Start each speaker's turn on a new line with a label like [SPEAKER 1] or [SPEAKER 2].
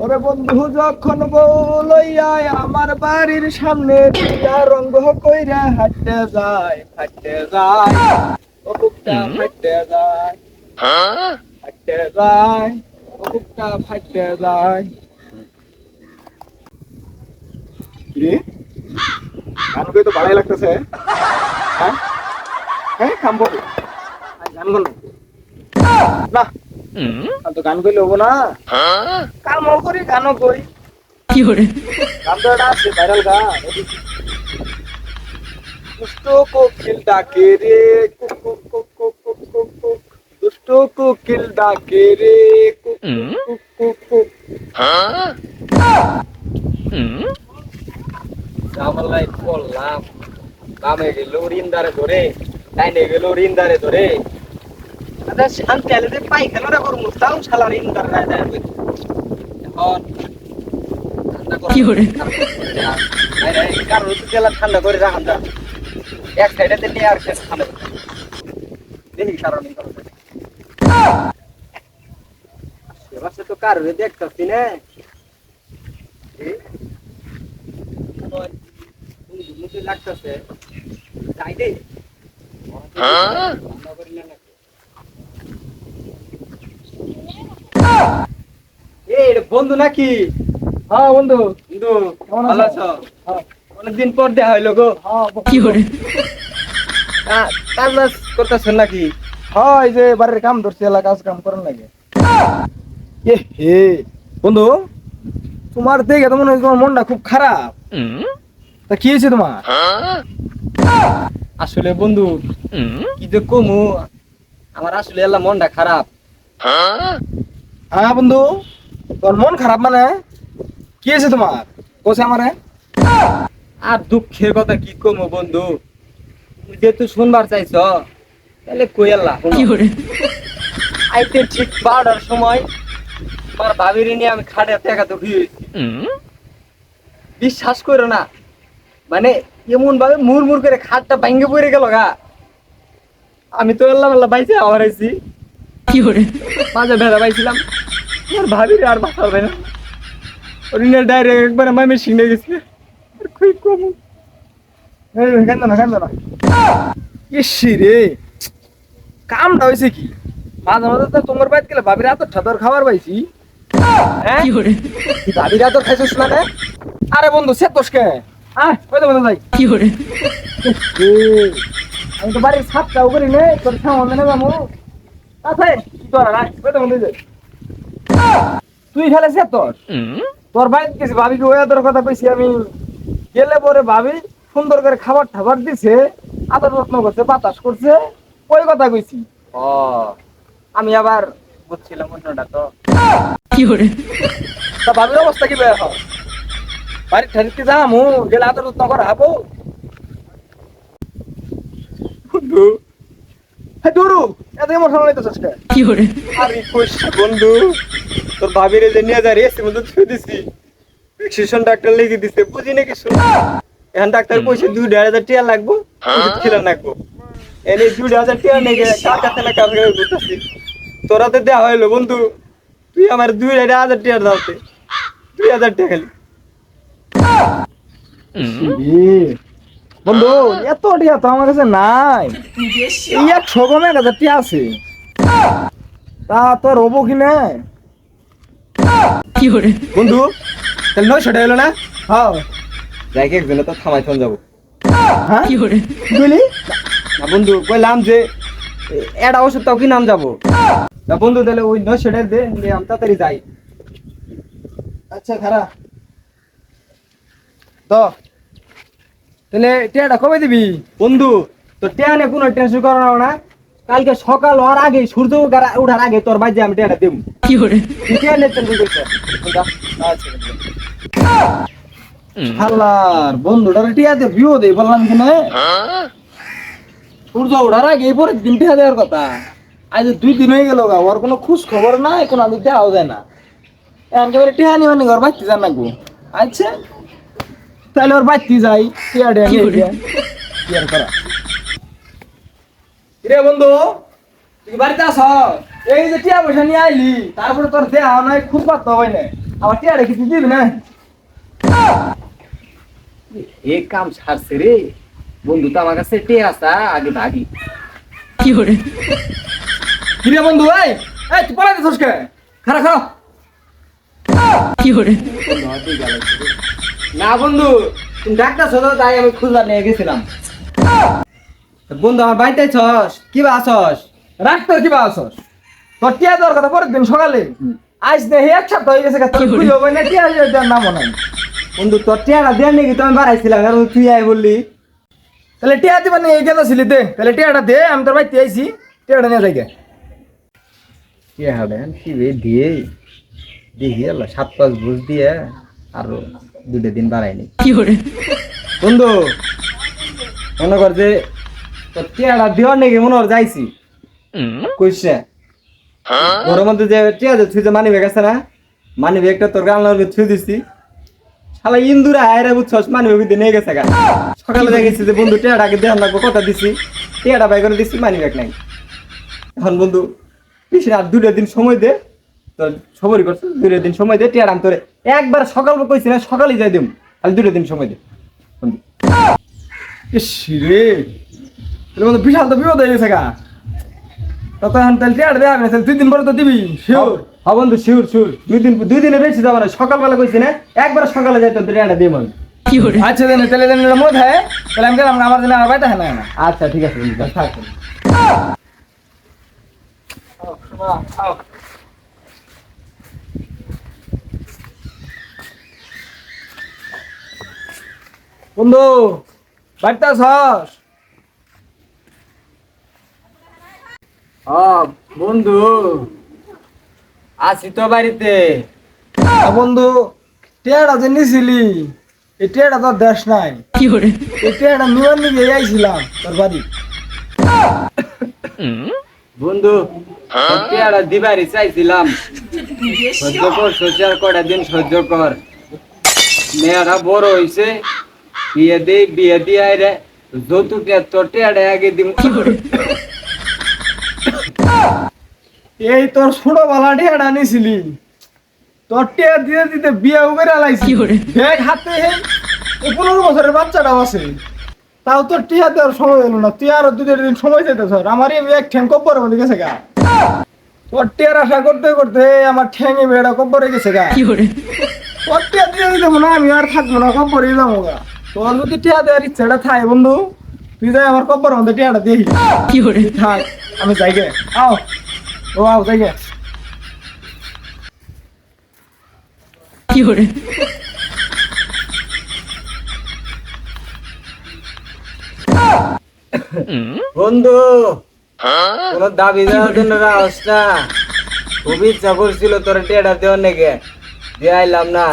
[SPEAKER 1] ওরে বন্ধু যখন বলইয়া আমার বাড়ির সামনে দিয়া রঙ্গ কইরা হাঁটতে যায় ও বুকটা ফাটতে যায় হাঁটতে যায় ও বুকটা ফাটতে যায় রে গান কই তো ভালোই লাগতেছে। হ্যাঁ হ্যাঁ খামবো গান গান না তো গান কইলে হবো না কামও করি গানও করি
[SPEAKER 2] কি hore
[SPEAKER 1] গান তো একটা আছে ভাইরাল গান দুষ্ট কোকিল ডাকে রে cook cook cook cook cook cook cook দুষ্ট কোকিল ডাকে রে কুক কুক কুক কুক জামালাই বললাম বামে গেল রিন্দারে ধরে ডাইনে গেল রিন্দারে ধরে আদা শান্তি আলে যে পায়খানা করমু তাও শালা রিন্দার না দেয় এখন
[SPEAKER 2] কি hore
[SPEAKER 1] কারণ তেলা ঠান্ডা করে রাখান যা এক সাইডে দিলে আর শেষ ঠান্ডা দেখি কারণ সেবাসে তো কার দেখতেছি না লাগতেছে যাই দে বন্ধু নাকি?
[SPEAKER 3] হ্যাঁ বন্ধু,
[SPEAKER 1] বন্ধু
[SPEAKER 3] কেমন
[SPEAKER 1] ভালো
[SPEAKER 3] আছো?
[SPEAKER 1] আছো? অনেকদিন পর দেখা হইলো গো।
[SPEAKER 2] কি hore
[SPEAKER 1] কাজ বাজ করতেছেন নাকি?
[SPEAKER 3] হ্যাঁ এই যে বাড়ির কাম ধরছি, এলা কাজ কাম করেন লাগে।
[SPEAKER 1] এ হে বন্ধু তোমার দেখে তো মনে হয় তোমার মনটা খুব খারাপ।
[SPEAKER 3] তা কি হয়েছে তোমার?
[SPEAKER 1] আসলে বন্ধু কি যে কমু, আমার আসলে এলা মনটা খারাপ।
[SPEAKER 3] হ্যাঁ বন্ধু, তোর মন খারাপ মানে কি হয়েছে তোমার? কোসে আমারে।
[SPEAKER 1] আর দুঃখের কথা কি কমু বন্ধু, তুমি যেহেতু শুনবার চাইছ তাহলে কই আল্লাহ
[SPEAKER 2] কি hore
[SPEAKER 1] আইতে ঠিক 12টার সময় আমার ভাবির নিয়ে আমি খাটে টাকা তো হয়েছি। বিশ্বাস করো না, মানে এমন ভাবে মুড় করে খাটটা ভাঙ্গে পড়ে গেল গা। আমি তো আল্লাহ বাইছে আওয়ারাইছি,
[SPEAKER 2] কি hore
[SPEAKER 1] মাঝে ভেড়া পাইছিলাম। আমার ভাবির আর বাঁচা হবে না, ওরিনের ডাইরেক্ট একবার আমি শিখে গেছি। আর কই কমু
[SPEAKER 3] কান্দো না কান্দো না। ইসি রে, কামটা হয়েছে কি? মাঝে মাঝে তো তোমার বাড়িতে গেলে ভাবির হাতে ঠাদর খাবার পাইছি। হ্যাঁ
[SPEAKER 2] কি hore
[SPEAKER 3] ভাবির হাতে খাইছিস না রে? আরে বন্ধু সে তোষকে আয় কই তো বন্ধু যাই।
[SPEAKER 2] কি hore
[SPEAKER 3] আমি তো বাড়ির ছাদটা উপরে নেই, তোর সামনে না যাবো। আছে কি করা না কই তো বন্ধু যাই। তুই ফেলেছে তোর তোর বাড়িতে গেছি, ভাবিকে ওই আদর কথা কইছি আমি। গেলে পরে ভাবি সুন্দর করে খাবার ঠাবার দিছে, আদর যত্ন করছে, বাতাস করছে, ওই কথা কইছি।
[SPEAKER 1] ও আমি আবার বুঝছিলাম অন্যটা তো।
[SPEAKER 2] কি hore
[SPEAKER 3] তা ভাবির অবস্থা কি বের হয়? বাড়ির ঠারিতে যামু, গেলে আদর যত্ন করা হবো।
[SPEAKER 1] বন্ধু
[SPEAKER 3] হ্যাঁ ডরু এত ইমোশনাল হইতেছিস কে?
[SPEAKER 2] কি hore
[SPEAKER 1] আরে কইস বন্ধু, তোর ভাবির যে নিয়ে যা রেস্টের মধ্যে ছুঁয়ে দিছি, প্রেসক্রিপশন ডাক্তার লিখে দিছে, বুঝি নাকি শুন। এখন ডাক্তার কইছে 2,500 টাকা লাগবো, ওষুধ খেলা লাগবো। এনে 2,500 টাকা নেই কাকাতে না কাছে করতেছি। তোরা তো দেওয়া হইলো বন্ধু, তুই আমার 2,500 টাকা দাওতে, 2,000 টাকা খালি।
[SPEAKER 3] বন্ধু এত টিয়া তো আমার কাছে নাই, এই 100 টিয়া আছে। তা তোর হবো কি না?
[SPEAKER 2] কি hore
[SPEAKER 1] বন্ধু তাহলে 900 টাকা হলো না?
[SPEAKER 3] হ্যাঁ
[SPEAKER 1] যাই এক বেলা তো থামাই থাম যাবো।
[SPEAKER 3] হ্যাঁ
[SPEAKER 2] কি hore
[SPEAKER 3] কি বলি?
[SPEAKER 1] না বন্ধু কইলাম যে এটা ওষুধ তাও কি নাম যাবো না বন্ধু, তাহলে ওই 900 টাকা দে, নিয়ে আমি তাড়াতাড়ি যাই।
[SPEAKER 3] আচ্ছা খারাপ তো তাহলে টিয়াটা কবে দিবি?
[SPEAKER 1] বন্ধু তোর টেয়া নিয়ে কোনো টেনশন করানো না, কালকে সকাল হওয়ার আগে সূর্য ওঠার আগে তোর বাজে আমি টেয়াটা দেবো।
[SPEAKER 2] কি hore
[SPEAKER 1] তুই টেয়া নিয়ে টেনশন করিস না। আচ্ছা
[SPEAKER 3] হাল্লার বন্ধুটার টিয়া দে ভিউ দে বললাম কি না? সূর্য ওঠার আগে পরে দিন টিয়া দেওয়ার কথা। আজ 2 দিন হয়ে গেল গা, ওর কোনো খোঁজ খবর নাই, কোনো আমি দেওয়াও যায় না। একেবারে টিয়া নিয়ে মানে ঘর বাড়তে যান না গো। আচ্ছা তাহলে ওর বাড়তে যাই, টিয়া টিয়া
[SPEAKER 2] কি
[SPEAKER 3] নিয়ে
[SPEAKER 2] বলে?
[SPEAKER 3] গিয়া। কি আর করা?
[SPEAKER 1] রে বন্ধু
[SPEAKER 3] তুই বাড়িতে আস, এই যে টিয়া পয়সা নিয়ে আইলি, তারপরে তোর দেওয়া নাই, খুব বাদ হয় না। আমার টিয়াটা কিছু দিবি না
[SPEAKER 4] এই কাম ছাড়ছে রে বন্ধু তো আমার কাছে টে আসা আগে ভাগি
[SPEAKER 2] কি hore
[SPEAKER 3] কিরে বন্ধু এই এই তুই পড়া দিছস কে খারা খারা
[SPEAKER 2] কি hore
[SPEAKER 4] না বন্ধু তুমি ডাক্তার ছোট তাই আমি খুঁজা নিয়ে গেছিলাম
[SPEAKER 1] বন্ধু আমার বাড়িতে ছস কি বা আছস
[SPEAKER 3] রাখতে কি বাসস তোর টিয়া দেওয়ার কথা পরের দিন সকালে আজ দেখি এক সপ্তাহ হয়ে গেছে তোর খুঁজে হবে না টিয়া দেওয়ার নামও নাই
[SPEAKER 1] বন্ধু তোর টিয়াটা দেন নাকি তো আমি বাড়াইছিলাম কারণ তুই আই বললি
[SPEAKER 3] তাহলে টিয়া দিবা নিয়ে গেল ছিলি দে তাহলে টিয়াটা দে আমি তোর বাড়িতে আইছি টিয়াটা নিয়ে যাই গে
[SPEAKER 1] টিয়াটা কি রে দিয়ে দেখি এলো 7-5 বুঝ দিয়ে আর 2 দিন বাড়াইনি
[SPEAKER 2] কি hore
[SPEAKER 1] বন্ধু মনে কর যে তোর টিয়াটা দেওয়ার নাকি মনে কর যাইছি কইছে ওর মধ্যে যে টিয়া যে তুই যে মানি ব্যাগ আছে না মানি ব্যাগটা তোর গালনার ভিতরে থুই দিছি শালা ইন্দুরা আয়রা বুঝছস মানি ব্যাগ দিয়ে নিয়ে গেছে গা সকালে দেখেছি যে বন্ধু টিয়াটাকে দেওয়ার লাগবো কথা দিছি টিয়াটা বাই করে দিছি মানি ব্যাগ নাই এখন বন্ধু পিছনে আর 2 দিন সময় দে তোর সবরই করছিস 2 দিন সময় দে টিয়াটা আমি তোরে একবার সকাল কইছি না সকালেই যাই দিম খালি 2 দিন সময় দে বন্ধু
[SPEAKER 3] ইস রে তাহলে বন্ধু বিশাল তো বিপদ হয়ে গেছে গা তত এখন তাহলে টিয়াটা দেওয়া হবে না তাহলে 2 দিন পরে তো দিবি শিওর
[SPEAKER 1] হ্যাঁ বন্ধু শিউর 2 দিনে বেশি যাবো না সকালবেলা কইছি না একবার সকালে যাই তোর টিয়াটা দিম আমি
[SPEAKER 2] কি hore
[SPEAKER 3] আচ্ছা দেন তাহলে দেন মত হয় তাহলে আমি গেলাম না আমার জন্য আমার বাইতে হয় না
[SPEAKER 1] আচ্ছা ঠিক আছে বন্ধু থাক
[SPEAKER 3] বন্ধু বাড়িতে আছস
[SPEAKER 4] বন্ধু আসি তো বাড়িতে
[SPEAKER 3] বন্ধু টিয়াটা যে নিছিলি এই টিয়াটা তোর দেশ নাই
[SPEAKER 2] কি hore
[SPEAKER 3] এই টিয়াটা নিবার নিয়ে আইছিলাম তোর বাড়ি
[SPEAKER 4] বন্ধু টিয়াটা দিবারই চাইছিলাম সহ্য কর সোশ্যাল কটা দিন সহ্য কর মেয়েরা বড় হইছে বিয়ে দিয়ে আইরে যৌতুক তোর টিয়াটা আগে দিম
[SPEAKER 2] কি hore
[SPEAKER 3] এই তোর ছোট বালা টিয়াটা নিছিলি তোর টিয়া দিয়ে দিতে বিয়ে করে আলাইছি
[SPEAKER 2] কি hore
[SPEAKER 3] ব্যাগ হাতে এই 15 বছরের বাচ্চাটাও আছে তাও তোর টিয়া দেওয়ার সময় হলো না তুই আরো 2 দিন সময় চাইতে ধর আমার এই এক ঠ্যাং কব্বর হয়ে গেছে গা তোর টিয়ার আশা করতে করতে আমার ঠ্যাঙে বেড়া কব্বর হয়ে গেছে গা
[SPEAKER 2] কি hore
[SPEAKER 3] তোর টিয়া দিয়ে দিতে না আমি আর থাকবো না কব্বরে যাবো গা তোর যদি টিয়া দেওয়ার ইচ্ছাটা থাকে বন্ধু তুই যাই আমার কব্বর মধ্যে টিয়াটা দেখি
[SPEAKER 2] কি hore
[SPEAKER 3] তুই থাক আমি যাই গে আও ও আও যাই গে
[SPEAKER 2] কি hore
[SPEAKER 4] বন্ধু কোন দাবি দেওয়ার জন্য রাস না খুবই ইচ্ছা করছিল তোর টিয়াটা দেওয়ার নাকি দিয়ে আইলাম না